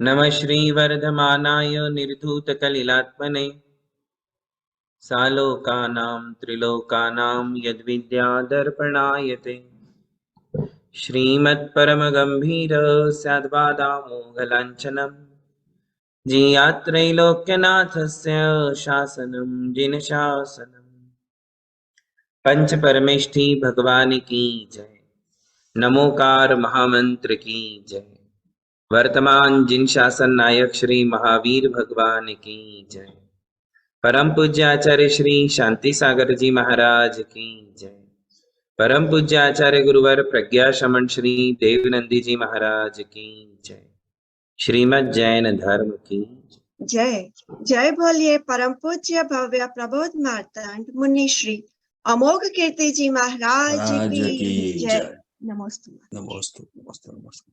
नमः श्रीवर्धमानाय निर्धूतकलिलात्मने सालोकानां त्रिलोकानां यद्विद्यादर्पणायते श्रीमत्परमगम्भीर स्याद्वादामोघलाञ्छनम् जियात्रैलोक्यनाथस्य शासनं जिनशासनम्। पंच परमेष्ठी भगवान की जय। नमोकार महामंत्र की जय। वर्तमान जिन शासन नायक श्री महावीर भगवान की जय। परम पूज्य आचार्य श्री शांति सागर जी महाराज की जय। परम पूज्य आचार्य गुरुवर प्रज्ञा शमन श्री देवनंदी जी महाराज की जय। श्रीमद् जैन धर्म की जय। जय बोलिए परम पूज्य भव्य प्रबोध मार्तंड मुनि श्री अमोघ कीर्ति जी महाराज की जय। नमोस्तु नमोस्तु नमोस्तु नमोस्तु।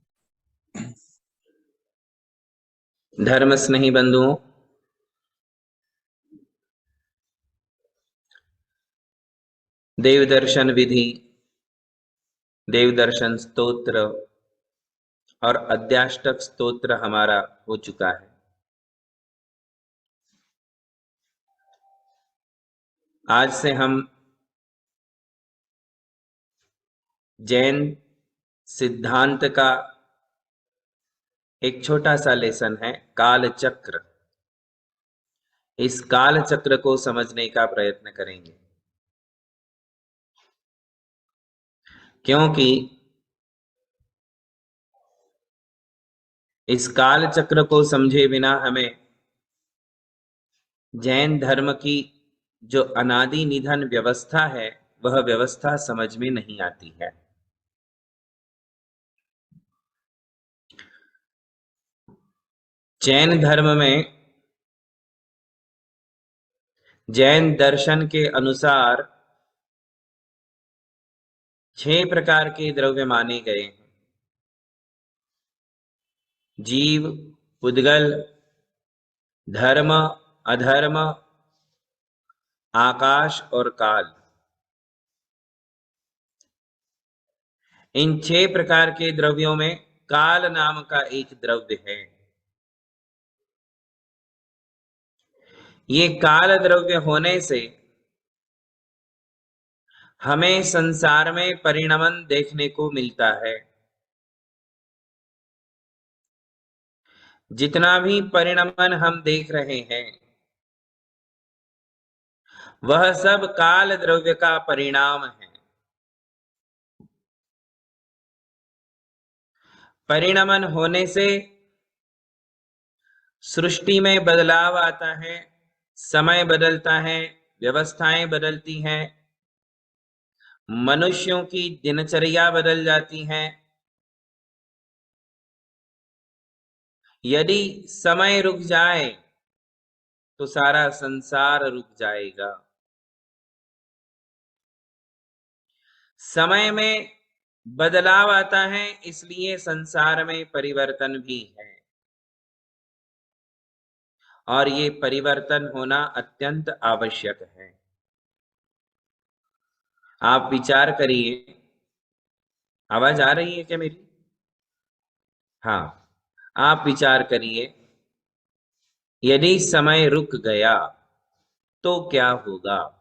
धर्म स्नेही बंधुओं, देव दर्शन विधि, देव दर्शन स्तोत्र और अध्याष्टक स्तोत्र हमारा हो चुका है। आज से हम जैन सिद्धांत का एक छोटा सा लेसन है, काल चक्र। इस काल चक्र को समझने का प्रयत्न करेंगे, क्योंकि इस काल चक्र को समझे बिना हमें जैन धर्म की जो अनादि निधन व्यवस्था है वह व्यवस्था समझ में नहीं आती है। जैन धर्म में जैन दर्शन के अनुसार 6 प्रकार के द्रव्य माने गए हैं। जीव, पुद्गल, धर्म, अधर्म, आकाश और काल। इन 6 प्रकार के द्रव्यों में काल नाम का एक द्रव्य है। ये काल द्रव्य होने से हमें संसार में परिणमन देखने को मिलता है। जितना भी परिणमन हम देख रहे हैं वह सब काल द्रव्य का परिणाम है। परिणमन होने से सृष्टि में बदलाव आता है, समय बदलता है, व्यवस्थाएं बदलती हैं, मनुष्यों की दिनचर्या बदल जाती हैं। यदि समय रुक जाए तो सारा संसार रुक जाएगा। समय में बदलाव आता है, इसलिए संसार में परिवर्तन भी है, और ये परिवर्तन होना अत्यंत आवश्यक है। आप विचार करिए, आवाज आ रही है क्या मेरी? हाँ, आप विचार करिए, यदि समय रुक गया तो क्या होगा?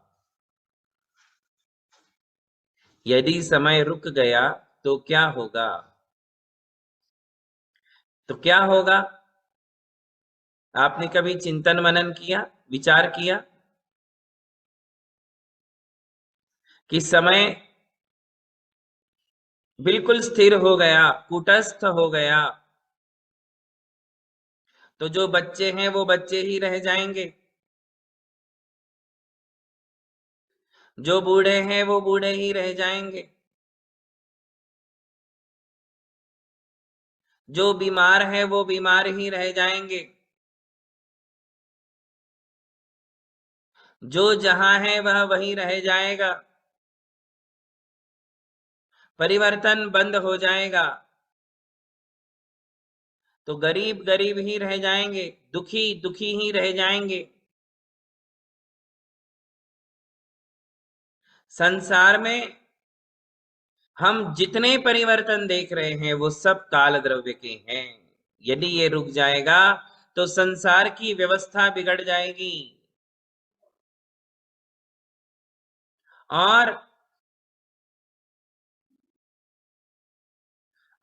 यदि समय रुक गया तो क्या होगा? तो क्या होगा? आपने कभी चिंतन मनन किया, विचार किया कि समय बिल्कुल स्थिर हो गया, कूटस्थ हो गया, तो जो बच्चे हैं वो बच्चे ही रह जाएंगे, जो बूढ़े हैं वो बूढ़े ही रह जाएंगे, जो बीमार हैं वो बीमार ही रह जाएंगे, जो जहां है वह वहीं रह जाएगा। परिवर्तन बंद हो जाएगा तो गरीब गरीब ही रह जाएंगे, दुखी दुखी ही रह जाएंगे। संसार में हम जितने परिवर्तन देख रहे हैं वो सब काल द्रव्य के हैं। यदि ये रुक जाएगा तो संसार की व्यवस्था बिगड़ जाएगी और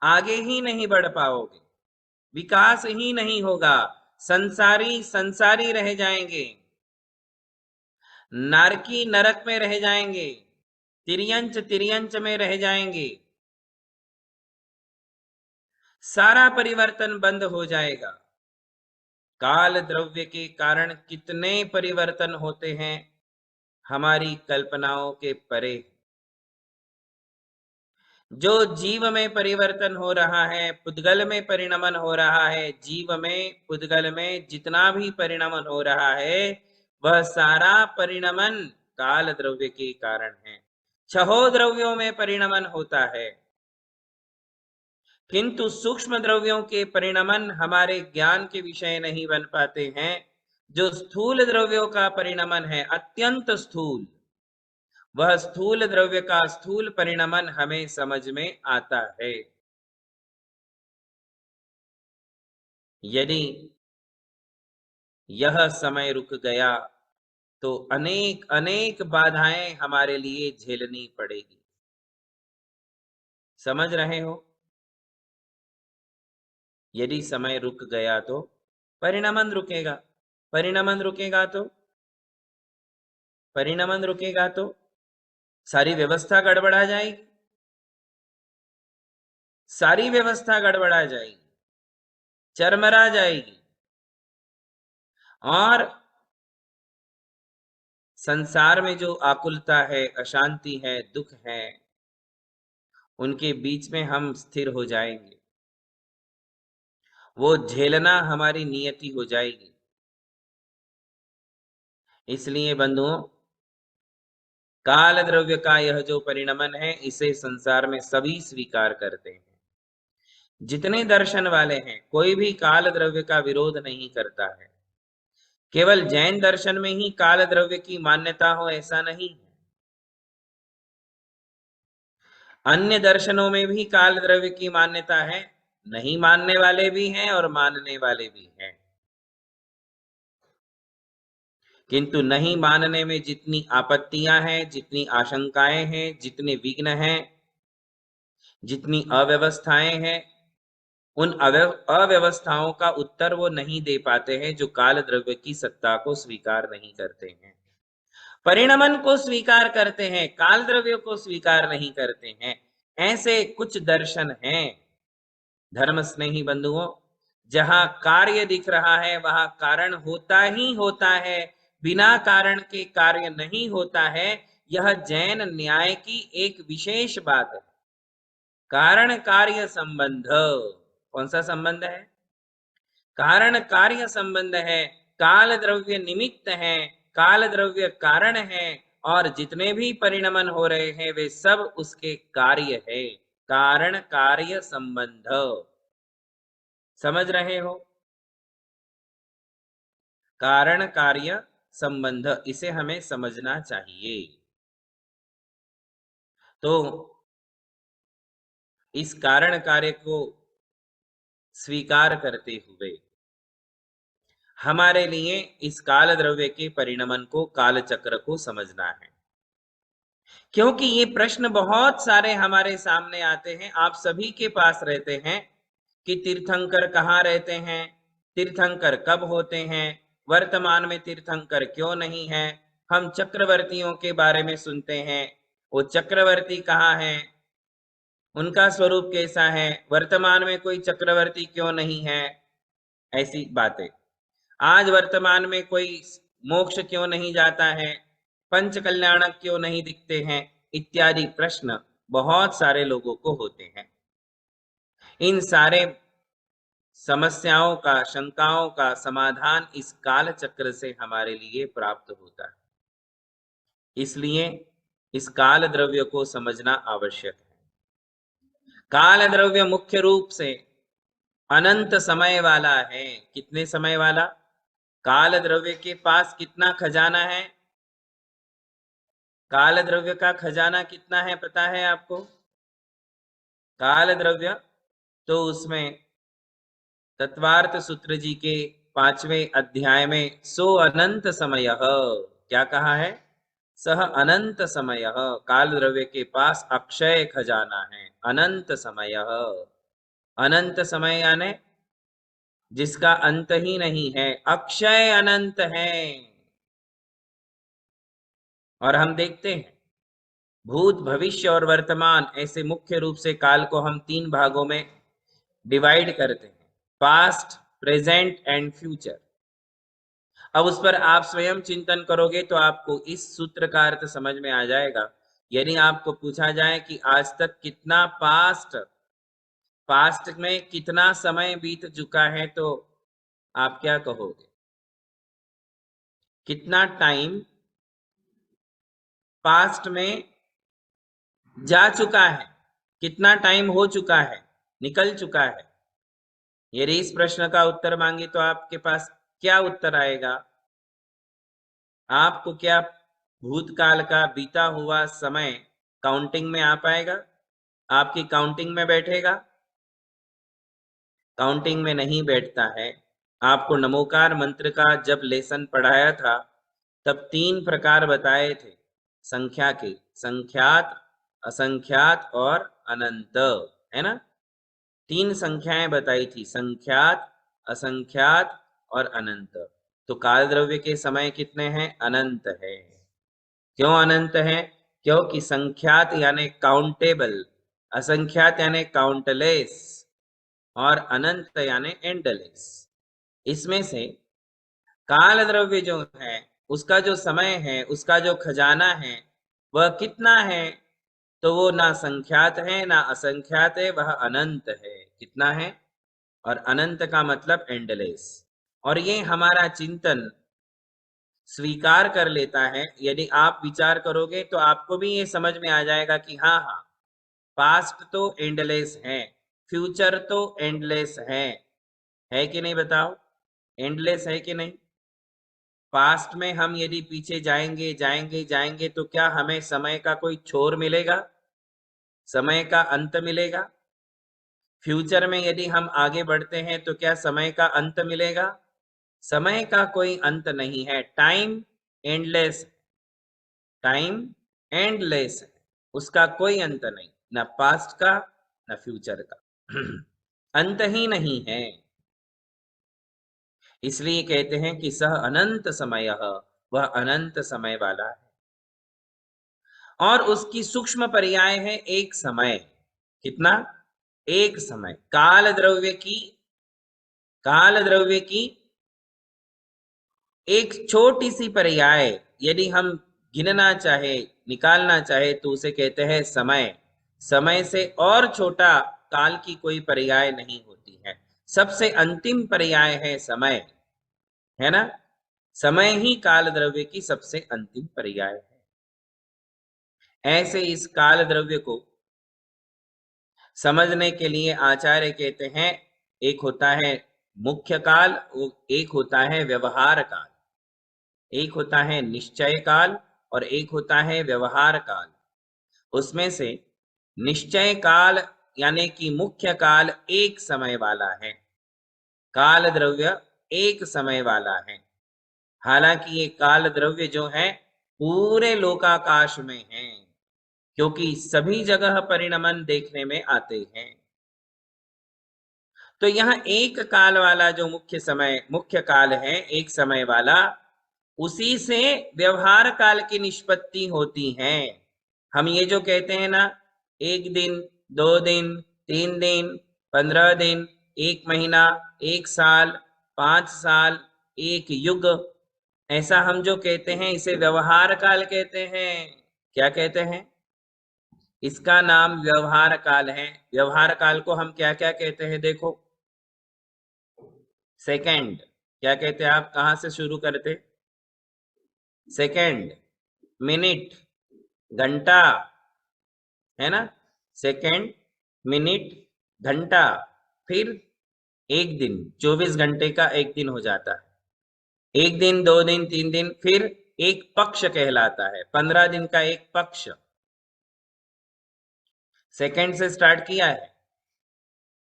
आगे ही नहीं बढ़ पाओगे, विकास ही नहीं होगा, संसारी संसारी रह जाएंगे, नारकी नरक में रह जाएंगे, तिर्यंच तिर्यंच में रह जाएंगे, सारा परिवर्तन बंद हो जाएगा। काल द्रव्य के कारण कितने परिवर्तन होते हैं हमारी कल्पनाओं के परे। जो जीव में परिवर्तन हो रहा है, पुद्गल में परिणमन हो रहा है, जीव में पुद्गल में जितना भी परिणमन हो रहा है वह सारा परिणमन काल द्रव्य के कारण है। छहो द्रव्यों में परिणमन होता है, किंतु सूक्ष्म द्रव्यों के परिणमन हमारे ज्ञान के विषय नहीं बन पाते हैं। जो स्थूल द्रव्यों का परिणमन है, अत्यंत स्थूल, वह स्थूल द्रव्य का स्थूल परिणमन हमें समझ में आता है। यदि यह समय रुक गया तो अनेक अनेक बाधाएं हमारे लिए झेलनी पड़ेगी। समझ रहे हो? यदि समय रुक गया तो परिणमन रुकेगा, परिणमन रुकेगा तो परिणमन रुकेगा तो सारी व्यवस्था गड़बड़ा जाएगी, सारी व्यवस्था गड़बड़ा जाएगी, चरमरा जाएगी और संसार में जो आकुलता है, अशांति है, दुख है, उनके बीच में हम स्थिर हो जाएंगे, वो झेलना हमारी नियति हो जाएगी। इसलिए बंधुओं, काल द्रव्य का यह जो परिणमन है इसे संसार में सभी स्वीकार करते हैं। जितने दर्शन वाले हैं कोई भी काल द्रव्य का विरोध नहीं करता है। केवल जैन दर्शन में ही काल द्रव्य की मान्यता हो ऐसा नहीं है, अन्य दर्शनों में भी काल द्रव्य की मान्यता है। नहीं मानने वाले भी हैं और मानने वाले भी हैं, किंतु नहीं मानने में जितनी आपत्तियां हैं, जितनी आशंकाएं हैं, जितने विघ्न हैं, जितनी अव्यवस्थाएं हैं, उन अव्यवस्थाओं का उत्तर वो नहीं दे पाते हैं जो काल द्रव्य की सत्ता को स्वीकार नहीं करते हैं। परिणमन को स्वीकार करते हैं, काल द्रव्य को स्वीकार नहीं करते हैं। ऐसे कुछ दर्शन हैं धर्म स्नेही बंधुओं, जहां कार्य दिख रहा है वहां कारण होता ही होता है, बिना कारण के कार्य नहीं होता है। यह जैन न्याय की एक विशेष बात है। कारण कार्य संबंध, कौन सा संबंध है? कारण कार्य संबंध है। काल द्रव्य निमित्त है, काल द्रव्य कारण है, और जितने भी परिणमन हो रहे हैं वे सब उसके कार्य है। कारण कार्य संबंध, समझ रहे हो? कारण कार्य संबंध, इसे हमें समझना चाहिए। तो इस कारण कार्य को स्वीकार करते हुए हमारे लिए इस काल द्रव्य के परिणमन को, काल चक्र को समझना है। क्योंकि ये प्रश्न बहुत सारे हमारे सामने आते हैं, आप सभी के पास रहते हैं कि तीर्थंकर कहाँ रहते हैं, तीर्थंकर कब होते हैं, वर्तमान में तीर्थंकर क्यों नहीं है। हम चक्रवर्तियों के बारे में सुनते हैं, वो चक्रवर्ती कहाँ है, उनका स्वरूप कैसा है, वर्तमान में कोई चक्रवर्ती क्यों नहीं है, ऐसी बातें। आज वर्तमान में कोई मोक्ष क्यों नहीं जाता है, पंच कल्याणक क्यों नहीं दिखते हैं, इत्यादि प्रश्न बहुत सारे लोगों को होते हैं। इन सारे समस्याओं का, शंकाओं का समाधान इस काल चक्र से हमारे लिए प्राप्त होता है। इसलिए इस काल द्रव्य को समझना आवश्यक है। काल द्रव्य मुख्य रूप से अनंत समय वाला है। कितने समय वाला? काल द्रव्य के पास कितना खजाना है? काल द्रव्य का खजाना कितना है पता है आपको? काल द्रव्य, तो उसमें तत्वार्थ सूत्र जी के 5वें अध्याय में सो अनंत समय, क्या कहा है? सह अनंत समय, काल द्रव्य के पास अक्षय खजाना है। अनंत समय, अनंत समय यानी जिसका अंत ही नहीं है, अक्षय अनंत है। और हम देखते हैं भूत, भविष्य और वर्तमान, ऐसे मुख्य रूप से काल को हम 3 भागों में डिवाइड करते हैं, पास्ट, प्रेजेंट एंड फ्यूचर। अब उस पर आप स्वयं चिंतन करोगे तो आपको इस सूत्र का अर्थ समझ में आ जाएगा। यदि आपको पूछा जाए कि आज तक कितना पास्ट में कितना समय बीत चुका है, तो आप क्या कहोगे? कितना टाइम पास्ट में जा चुका है, कितना टाइम हो चुका है, निकल चुका है। यदि इस प्रश्न का उत्तर मांगे तो आपके पास क्या उत्तर आएगा? आपको क्या भूतकाल का बीता हुआ समय काउंटिंग में आ पाएगा? आपकी काउंटिंग में बैठेगा? काउंटिंग में नहीं बैठता है। आपको नमोकार मंत्र का जब लेसन पढ़ाया था तब 3 प्रकार बताए थे संख्या के, संख्यात, असंख्यात और अनंत, है ना? 3 संख्याएं बताई थी, संख्यात, असंख्यात और अनंत। तो काल द्रव्य के समय कितने हैं? अनंत है। क्यों अनंत है? क्योंकि संख्यात यानी काउंटेबल, असंख्यात यानी काउंटलेस और अनंत यानी एंडलेस। इसमें से काल द्रव्य जो है उसका जो समय है, उसका जो खजाना है, वह कितना है? तो वो ना संख्यात है ना असंख्यात है, वह अनंत है। कितना है? और अनंत का मतलब एंडलेस। और ये हमारा चिंतन स्वीकार कर लेता है। यदि आप विचार करोगे तो आपको भी ये समझ में आ जाएगा कि हाँ हाँ, पास्ट तो एंडलेस है, फ्यूचर तो एंडलेस है कि नहीं? बताओ, एंडलेस है कि नहीं? पास्ट में हम यदि पीछे जाएंगे जाएंगे जाएंगे तो क्या हमें समय का कोई छोर मिलेगा? समय का अंत मिलेगा? फ्यूचर में यदि हम आगे बढ़ते हैं तो क्या समय का अंत मिलेगा? समय का कोई अंत नहीं है। टाइम एंडलेस, टाइम एंडलेस है, उसका कोई अंत नहीं, ना पास्ट का ना फ्यूचर का अंत ही नहीं है। इसलिए कहते हैं कि सह अनंत समय, वह अनंत समय वाला है। और उसकी सूक्ष्म पर्याय है एक समय। कितना? एक समय। काल द्रव्य की एक छोटी सी पर्याय यदि हम गिनना चाहे, निकालना चाहे, तो उसे कहते हैं समय। समय से और छोटा काल की कोई पर्याय नहीं होती है। सबसे अंतिम पर्याय है समय, है ना? समय ही काल द्रव्य की सबसे अंतिम पर्याय है। ऐसे इस काल द्रव्य को समझने के लिए आचार्य कहते हैं एक होता है मुख्य काल, एक होता है व्यवहार काल, एक होता है निश्चय काल और एक होता है व्यवहार काल। उसमें से निश्चय काल यानी कि मुख्य काल एक समय वाला है, काल द्रव्य एक समय वाला है। हालांकि ये काल द्रव्य जो है पूरे लोकाकाश में है, क्योंकि सभी जगह परिणमन देखने में आते हैं। तो यहाँ एक काल वाला जो मुख्य काल है, एक समय वाला, उसी से व्यवहार काल की निष्पत्ति होती है। हम ये जो कहते हैं ना, 1 दिन, 2 दिन, 3 दिन, 15 दिन, 1 महीना, 1 साल, 5 साल, 1 युग, ऐसा हम जो कहते हैं इसे व्यवहार काल कहते हैं। क्या कहते हैं? इसका नाम व्यवहार काल है। व्यवहार काल को हम क्या क्या कहते हैं? देखो, सेकंड, क्या कहते हैं? आप कहां से शुरू करते? सेकंड, मिनट, घंटा, है ना? सेकंड, मिनट, घंटा, फिर 1 दिन, 24 घंटे का 1 दिन हो जाता है। 1 दिन, 2 दिन, 3 दिन, फिर एक पक्ष कहलाता है, 15 दिन का एक पक्ष। सेकंड से स्टार्ट किया है,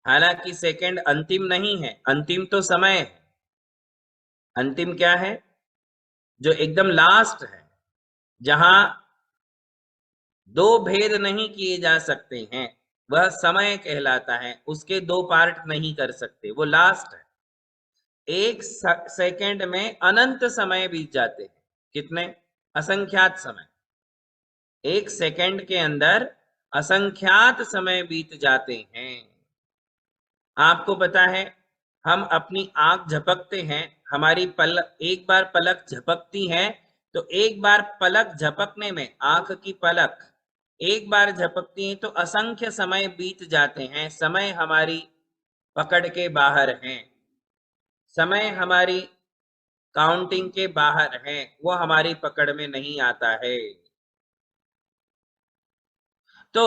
हालांकि सेकंड अंतिम नहीं है, अंतिम तो समय है। अंतिम क्या है? जो एकदम लास्ट है, जहां दो भेद नहीं किए जा सकते हैं, वह समय कहलाता है। उसके दो पार्ट नहीं कर सकते, वो लास्ट है। एक सेकंड में अनंत समय बीत जाते हैं। कितने? असंख्यात समय। एक सेकंड के अंदर असंख्यात समय बीत जाते हैं। आपको पता है, हम अपनी आंख झपकते हैं, हमारी एक बार पलक झपकती है, तो एक बार पलक झपकने में, आंख की पलक एक बार झपकती है तो असंख्य समय बीत जाते हैं। समय हमारी पकड़ के बाहर है, समय हमारी काउंटिंग के बाहर है, वो हमारी पकड़ में नहीं आता है। तो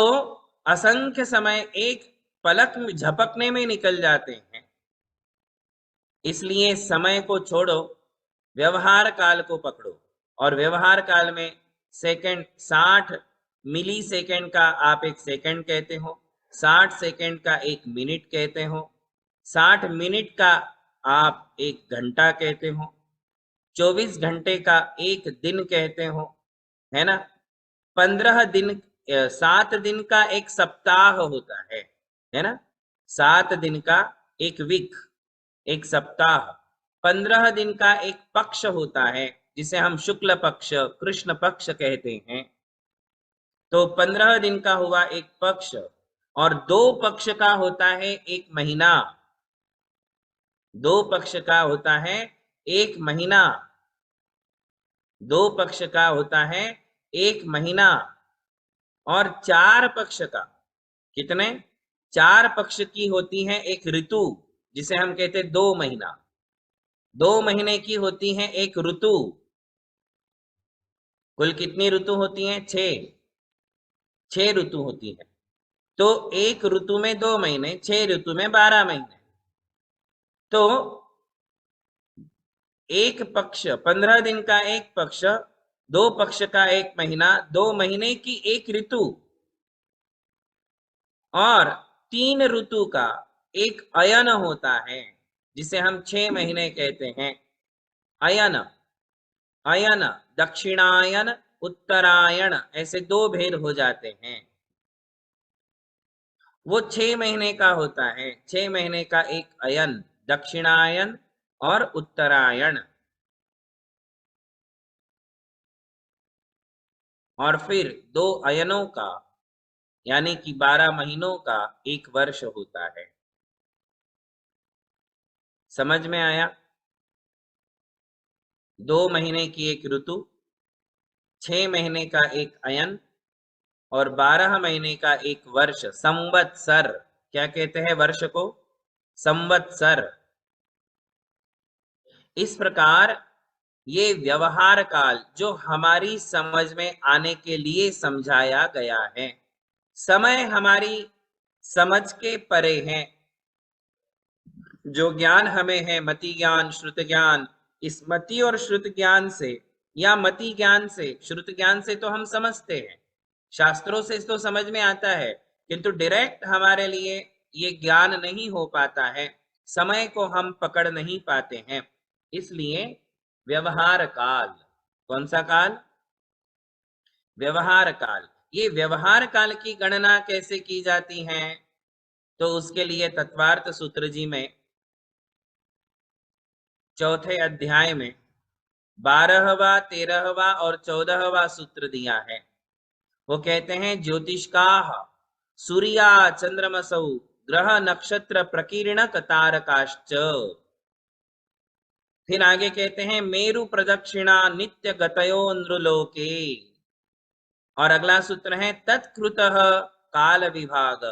असंख्य समय एक पलक में झपकने में निकल जाते हैं। इसलिए समय को छोड़ो, व्यवहार काल को पकड़ो। और व्यवहार काल में सेकंड 60 मिली सेकंड का आप एक सेकंड कहते हो, 60 सेकंड का एक मिनट कहते हो, 60 मिनट का आप एक घंटा कहते हो, 24 घंटे का एक दिन कहते हो, है ना। 15 दिन 7 दिन का एक सप्ताह होता है ना। 7 दिन का एक वीक, एक सप्ताह। 15 दिन का एक पक्ष होता है, जिसे हम शुक्ल पक्ष, कृष्ण पक्ष कहते हैं। तो 15 दिन का हुआ एक पक्ष, और 2 पक्ष का होता है एक महीना। 2 पक्ष का होता है एक महीना। 2 पक्ष का होता है एक महीना। और 4 पक्ष का, कितने? 4 पक्ष की होती है एक ऋतु, जिसे हम कहते हैं 2 महीना। 2 महीने की होती है एक ऋतु। कुल कितनी ऋतु होती हैं? 6 ऋतु होती है। तो एक ऋतु में 2 महीने, 6 ऋतु में 12 महीने। तो एक पक्ष, 15 दिन का एक पक्ष, 2 पक्ष का एक महीना, 2 महीने की एक ऋतु, और 3 ऋतु का एक अयन होता है, जिसे हम 6 महीने कहते हैं। अयन, अयन, दक्षिणायन, उत्तरायण, ऐसे 2 भेद हो जाते हैं। वो 6 महीने का होता है। 6 महीने का एक अयन, दक्षिणायन और उत्तरायण। और फिर 2 अयनों का, यानी कि 12 महीनों का एक वर्ष होता है। समझ में आया? 2 महीने की एक ऋतु, 6 महीने का एक अयन, और 12 महीने का एक वर्ष, संवत्सर। क्या कहते हैं वर्ष को? संवत्सर। इस प्रकार ये व्यवहार काल जो हमारी समझ में आने के लिए समझाया गया है। समय हमारी समझ के परे है। जो ज्ञान हमें है, मति ज्ञान, श्रुत ज्ञान, इस मति और श्रुत ज्ञान से, या मति ज्ञान से, श्रुत ज्ञान से तो हम समझते हैं, शास्त्रों से तो समझ में आता है, किंतु डायरेक्ट हमारे लिए ये ज्ञान नहीं हो पाता है। समय को हम पकड़ नहीं पाते हैं। इसलिए व्यवहार काल, कौन सा काल? व्यवहार काल। ये व्यवहार काल की गणना कैसे की जाती है? तो उसके लिए तत्वार्थ सूत्र जी में 4थे अध्याय में 12वां, 13वां और 14वां सूत्र दिया है। वो कहते हैं, ज्योतिष्का सूर्या चंद्रमसौ ग्रह नक्षत्र प्रकीर्णक तारकाश्च। फिर आगे कहते हैं, मेरु प्रदक्षिणा नित्य गतयो नृलोके। और अगला सूत्र है, तत्कृत काल विभाग।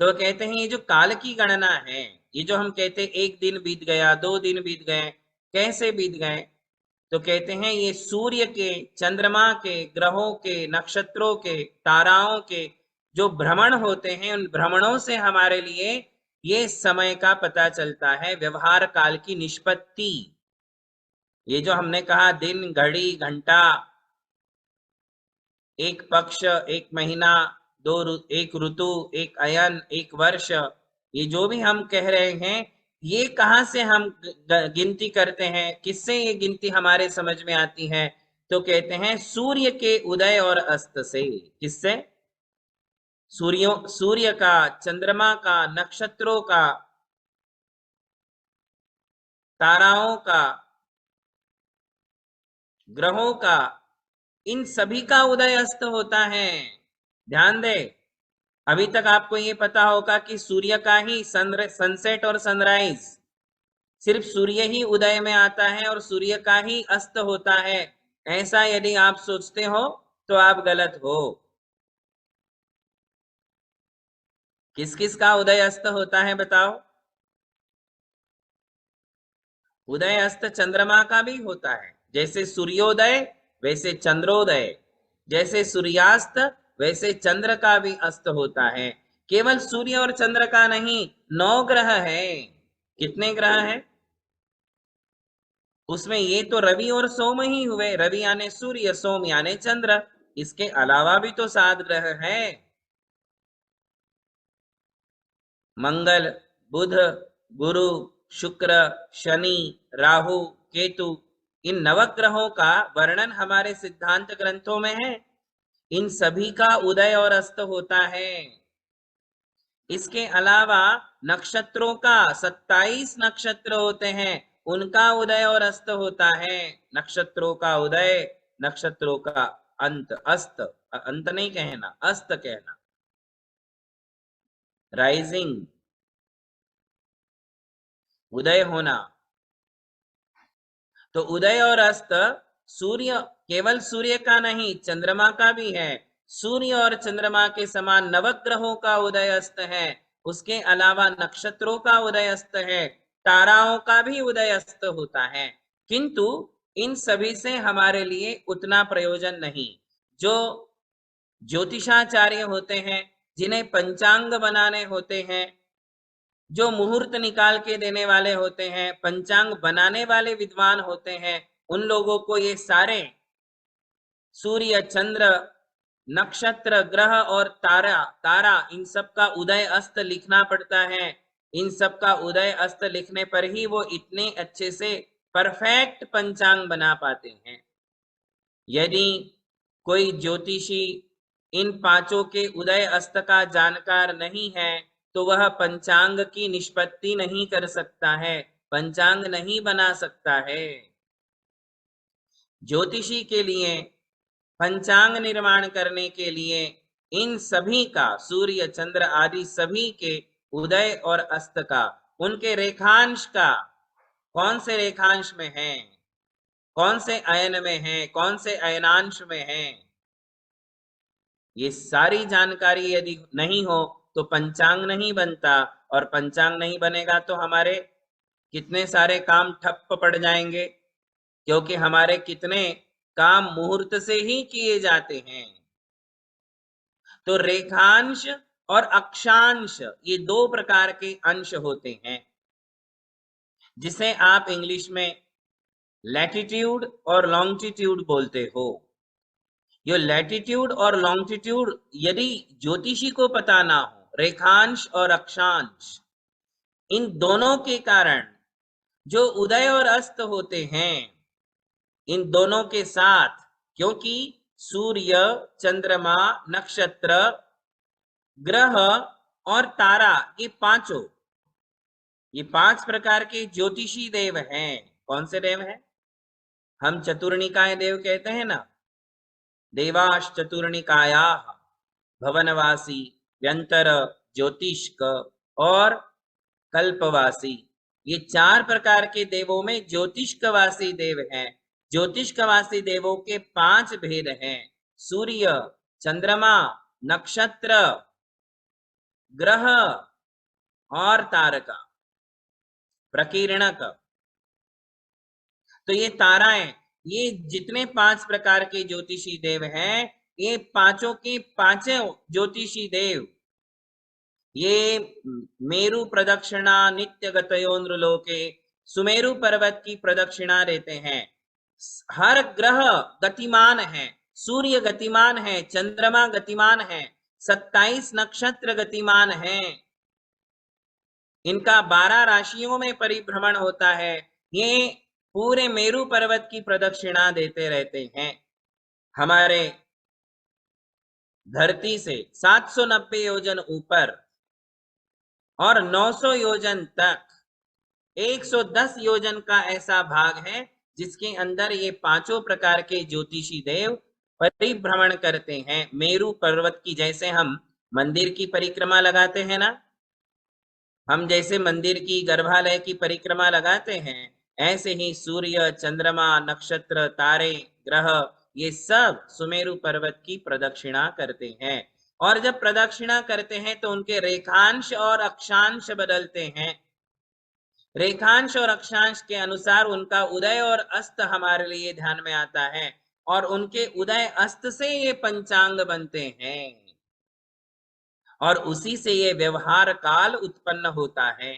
तो कहते हैं ये जो काल की गणना है, ये जो हम कहते हैं एक दिन बीत गया, 2 दिन बीत गए, कैसे बीत गए? तो कहते हैं ये सूर्य के, चंद्रमा के, ग्रहों के, नक्षत्रों के, ताराओं के जो भ्रमण होते हैं, उन भ्रमणों से हमारे लिए ये समय का पता चलता है, व्यवहार काल की निष्पत्ति। ये जो हमने कहा दिन, घड़ी, घंटा, एक पक्ष, एक महीना, एक ऋतु, एक अयन, एक वर्ष, ये जो भी हम कह रहे हैं, ये कहाँ से हम गिनती करते हैं, किससे ये गिनती हमारे समझ में आती है? तो कहते हैं सूर्य के उदय और अस्त से। किससे? सूर्य का, चंद्रमा का, नक्षत्रों का, ताराओं का, ग्रहों का, इन सभी का उदय अस्त होता है। ध्यान दे, अभी तक आपको ये पता होगा कि सूर्य का ही सनसेट और सनराइज, सिर्फ सूर्य ही उदय में आता है और सूर्य का ही अस्त होता है। ऐसा यदि आप सोचते हो तो आप गलत हो। किस किस का उदय अस्त होता है बताओ? उदय अस्त चंद्रमा का भी होता है। जैसे सूर्योदय वैसे चंद्रोदय, जैसे सूर्यास्त वैसे चंद्र का भी अस्त होता है। केवल सूर्य और चंद्र का नहीं, 9 ग्रह है। कितने ग्रह हैं? उसमें ये तो रवि और सोम ही हुए। रवि यानी सूर्य, सोम यानी चंद्र। इसके अलावा भी तो 7 ग्रह हैं। मंगल, बुध, गुरु, शुक्र, शनि, राहु, केतु, इन नवग्रहों का वर्णन हमारे सिद्धांत ग्रंथों में है। इन सभी का उदय और अस्त होता है। इसके अलावा नक्षत्रों का 27 नक्षत्र होते हैं, उनका उदय और अस्त होता है। नक्षत्रों का उदय, नक्षत्रों का अंत, अस्त, अंत नहीं कहना, अस्त कहना, राइजिंग, उदय होना। तो उदय और अस्त सूर्य, केवल सूर्य का नहीं, चंद्रमा का भी है। सूर्य और चंद्रमा के समान नवग्रहों का उदय अस्त है। उसके अलावा नक्षत्रों का उदय अस्त है, ताराओं का भी उदय अस्त होता है। किंतु इन सभी से हमारे लिए उतना प्रयोजन नहीं। जो ज्योतिषाचार्य होते हैं, जिन्हें पंचांग बनाने होते हैं, जो मुहूर्त निकाल के देने वाले होते हैं, पंचांग बनाने वाले विद्वान होते हैं, उन लोगों को ये सारे सूर्य, चंद्र, नक्षत्र, ग्रह और तारा इन सब का उदय अस्त लिखना पड़ता है। इन सब का उदय अस्त लिखने पर ही वो इतने अच्छे से परफेक्ट पंचांग बना पाते हैं। यदि कोई ज्योतिषी इन 5 के उदय अस्त का जानकार नहीं है, तो वह पंचांग की निष्पत्ति नहीं कर सकता है, पंचांग नहीं बना सकता है। ज्योतिषी के लिए, पंचांग निर्माण करने के लिए इन सभी का, सूर्य, चंद्र आदि सभी के उदय और अस्त का, उनके रेखांश का, कौन से रेखांश में है, कौन से अयन में है, कौन से अयनांश में है, ये सारी जानकारी यदि नहीं हो तो पंचांग नहीं बनता। और पंचांग नहीं बनेगा तो हमारे कितने सारे काम ठप्प पड़ जाएंगे, क्योंकि हमारे कितने काम मुहूर्त से ही किए जाते हैं। तो रेखांश और अक्षांश, ये 2 प्रकार के अंश होते हैं, जिसे आप इंग्लिश में लैटिट्यूड और लॉन्गिट्यूड बोलते हो। ये लैटिट्यूड और लॉन्गिट्यूड यदि ज्योतिषी को पता ना हो, रेखांश और अक्षांश, इन दोनों के कारण जो उदय और अस्त होते हैं, इन दोनों के साथ, क्योंकि सूर्य, चंद्रमा, नक्षत्र, ग्रह और तारा, ये 5 प्रकार के ज्योतिषी देव हैं। कौन से देव हैं? हम चतुर्णिकाय देव कहते हैं ना, देवाश चतुर्णिकाया, भवनवासी, व्यंतर, ज्योतिष्क और कल्पवासी। ये 4 प्रकार के देवों में ज्योतिष्कवासी देव हैं। ज्योतिष्कवासी देवों के 5 भेद हैं: सूर्य, चंद्रमा, नक्षत्र, ग्रह और तारका, प्रकीर्णक। तो ये ताराएं, ये जितने 5 प्रकार के ज्योतिषी देव हैं, ये पांचों के 5 ज्योतिषी देव, ये मेरु प्रदक्षिणा नित्य गतयो नृलोके, सुमेरु पर्वत की प्रदक्षिणा देते हैं। हर ग्रह गतिमान है, सूर्य गतिमान है, चंद्रमा गतिमान है, 27 नक्षत्र गतिमान हैं, इनका 12 राशियों में परिभ्रमण होता है। ये पूरे मेरू पर्वत की प्रदक्षिणा देते रहते हैं। हमारे धरती से 790 योजन ऊपर और 900 योजन तक 110 योजन का ऐसा भाग है जिसके अंदर ये पांचों प्रकार के ज्योतिषी देव परिभ्रमण करते हैं। मेरू पर्वत की जैसे हम मंदिर की परिक्रमा लगाते हैं ना, हम जैसे मंदिर की गर्भालय की परिक्रमा लगाते हैं, ऐसे ही सूर्य, चंद्रमा, नक्षत्र, तारे, ग्रह ये सब सुमेरु पर्वत की प्रदक्षिणा करते हैं। और जब प्रदक्षिणा करते हैं तो उनके रेखांश और अक्षांश बदलते हैं। रेखांश और अक्षांश के अनुसार उनका उदय और अस्त हमारे लिए ध्यान में आता है, और उनके उदय अस्त से ये पंचांग बनते हैं, और उसी से ये व्यवहार काल उत्पन्न होता है।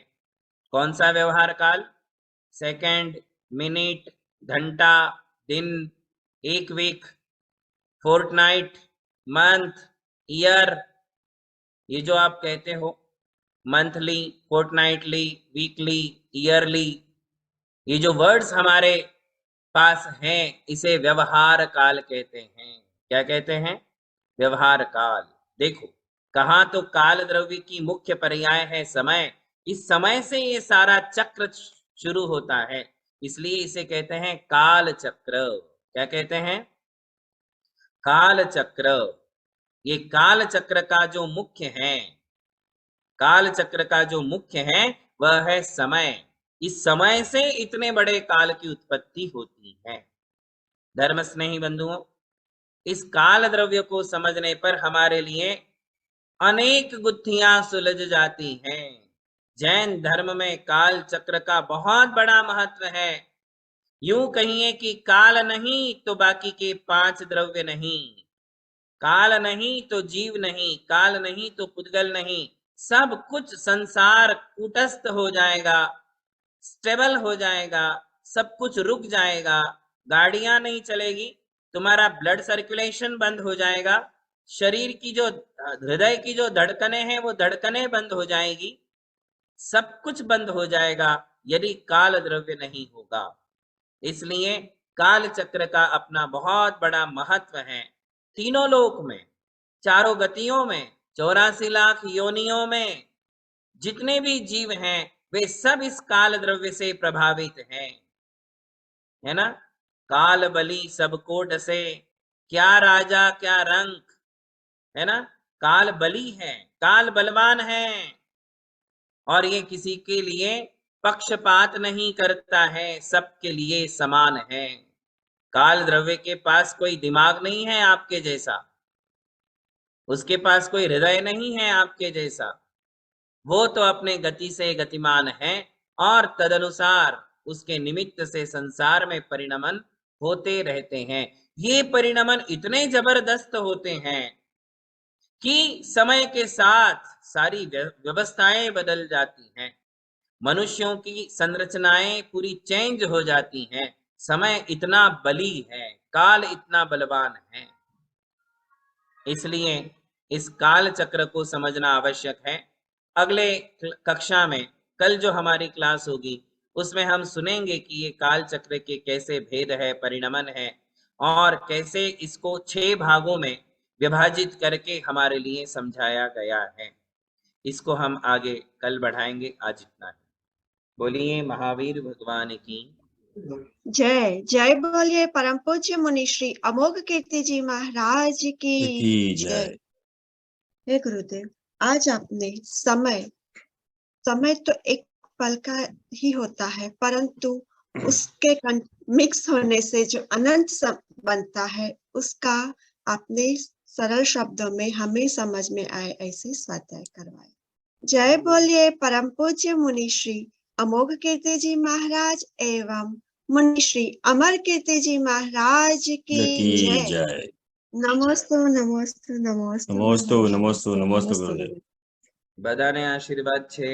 कौन सा व्यवहार काल? सेकंड, मिनट, घंटा, दिन, एक वीक, फोर्टनाइट, मंथ, ईयर, ये जो आप कहते हो मंथली, फोर्टनाइटली, वीकली, ईयरली, ये जो वर्ड्स हमारे पास हैं इसे व्यवहार काल कहते हैं। क्या कहते हैं? व्यवहार काल। देखो, कहाँ तो काल द्रव्य की मुख्य पर्याय है समय। इस समय से ये सारा चक्र शुरू होता है, इसलिए इसे कहते हैं काल चक्र। क्या कहते हैं? काल चक्र। ये काल चक्र का जो मुख्य है, काल चक्र का जो मुख्य है वह है समय। इस समय से इतने बड़े काल की उत्पत्ति होती है। धर्म स्नेही बंधुओं, इस काल द्रव्य को समझने पर हमारे लिए अनेक गुत्थियां सुलझ जाती हैं। जैन धर्म में काल चक्र का बहुत बड़ा महत्व है। यूं कहिए कि काल नहीं तो बाकी के 5 द्रव्य नहीं, काल नहीं तो जीव नहीं, काल नहीं तो पुद्गल नहीं, सब कुछ संसार कूटस्थ हो जाएगा, स्टेबल हो जाएगा, सब कुछ रुक जाएगा, गाड़ियां नहीं चलेगी, तुम्हारा ब्लड सर्कुलेशन बंद हो जाएगा, शरीर की जो हृदय की जो धड़कनें हैं वो धड़कनें बंद हो जाएगी, सब कुछ बंद हो जाएगा यदि काल द्रव्य नहीं होगा। इसलिए काल चक्र का अपना बहुत बड़ा महत्व है। तीनों लोक में, चारों गतियों में, 84 लाख योनियों में जितने भी जीव हैं वे सब इस काल द्रव्य से प्रभावित हैं, है ना। काल बली सबको डसे, क्या राजा क्या रंक, है ना। काल बली है, काल बलवान है, और ये किसी के लिए पक्षपात नहीं करता है, सबके लिए समान है। काल द्रव्य के पास कोई दिमाग नहीं है आपके जैसा, उसके पास कोई हृदय नहीं है आपके जैसा, वो तो अपने गति से गतिमान है और तदनुसार उसके निमित्त से संसार में परिणमन होते रहते हैं। ये परिणमन इतने जबरदस्त होते हैं कि समय के साथ सारी व्यवस्थाएं बदल जाती हैं, मनुष्यों की संरचनाएं पूरी चेंज हो जाती हैं। समय इतना बली है, काल इतना बलवान है, इसलिए इस काल चक्र को समझना आवश्यक है। अगले कक्षा में, कल जो हमारी क्लास होगी उसमें हम सुनेंगे कि ये काल चक्र के कैसे भेद है, परिणमन है, और कैसे इसको 6 भागों में विभाजित करके हमारे लिए समझाया गया है। इसको हम आगे कल बढ़ाएंगे। आज इतना है। बोलिए महावीर भगवान की जय। जय बोलिए परम पूज्य मुनि श्री अमोघ कीर्ति जी महाराज की जय। हे गुरुदेव, आज आपने समय तो एक पल का ही होता है, परंतु उसके मिक्स होने से जो अनंत बनता है उसका आपने सरल शब्दों में हमें समझ में आए ऐसे स्वाध्याय करवाए। जय बोलिए परम पूज्य मुनि श्री अमोघ कीर्ति जी महाराज एवं मुनि श्री अमर कीर्ति जी महाराज की जय। नमोस्तु नमोस्तु नमोस्तु नमोस्तु नमोस्तु नमोस्तु गुरुदेव। बधाने आशीर्वाद छे।